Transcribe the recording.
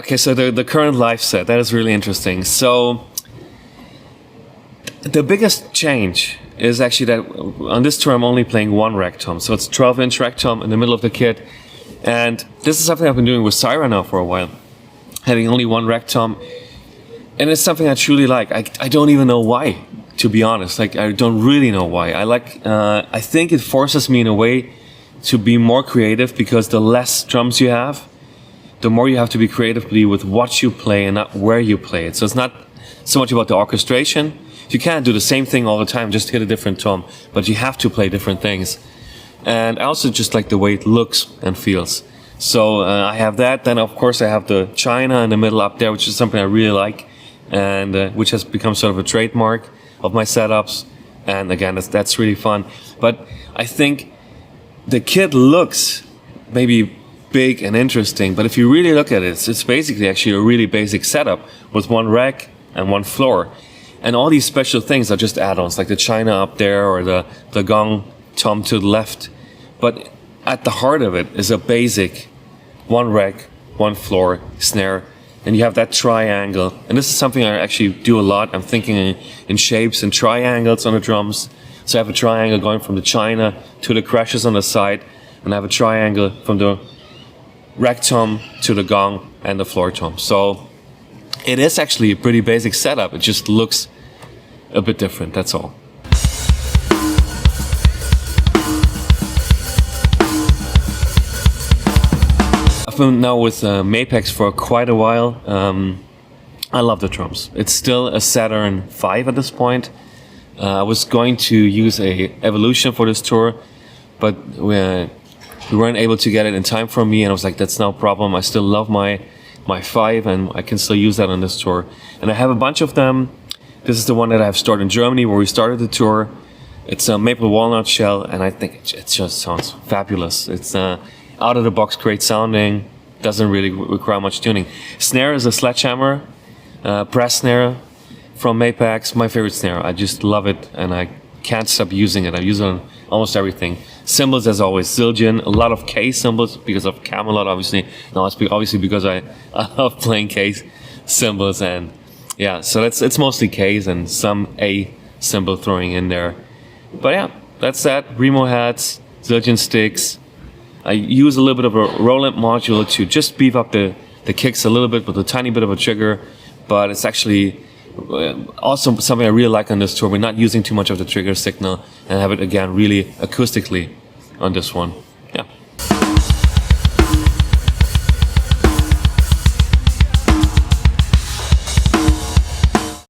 okay, so the current live set, that is really interesting. So the biggest change is actually that on this tour I'm only playing one rack tom. So it's 12-inch rack tom in the middle of the kit. And this is something I've been doing with Syra now for a while, having only one rack tom. And it's something I truly like. I don't even know why, to be honest. Like, I don't really know why. I think it forces me in a way to be more creative, because the less drums you have, the more you have to be creatively with what you play and not where you play it. So it's not so much about the orchestration. You can't do the same thing all the time, just hit a different tom, but you have to play different things. And I also just like the way it looks and feels. So I have that. Then of course I have the China in the middle up there, which is something I really like, and which has become sort of a trademark of my setups. And again, that's really fun. But I think the kit looks maybe big and interesting, but if you really look at it, it's basically actually a really basic setup with one rack and one floor. And all these special things are just add-ons, like the China up there or the gong tom to the left. But at the heart of it is a basic one rack, one floor, snare, and you have that triangle. And this is something I actually do a lot. I'm thinking in shapes and triangles on the drums. So I have a triangle going from the China to the crashes on the side, and I have a triangle from the rack tom to the gong and the floor tom. So it is actually a pretty basic setup. It just looks a bit different, that's all. I've been now with Mapex for quite a while. I love the drums. It's still a Saturn V at this point. I was going to use a Evolution for this tour, but we weren't able to get it in time for me, and I was like, that's no problem. I still love my 5, and I can still use that on this tour. And I have a bunch of them. This is the one that I have stored in Germany, where we started the tour. It's a maple walnut shell, and I think it just sounds fabulous. It's out of the box, great sounding, doesn't really require much tuning. Snare is a sledgehammer, brass snare from Mapex, my favorite snare. I just love it, and I can't stop using it. I use it on almost everything. Cymbals, as always, Zildjian, a lot of K cymbals because of Kamelot, obviously. No, it's obviously because I love playing K cymbals, and yeah, so it's mostly Ks and some A cymbal throwing in there. But yeah, that's that. Remo hats, Zildjian sticks. I use a little bit of a Roland module to just beef up the kicks a little bit with a tiny bit of a trigger, but it's actually also something I really like on this tour. We're not using too much of the trigger signal and have it again really acoustically on this one.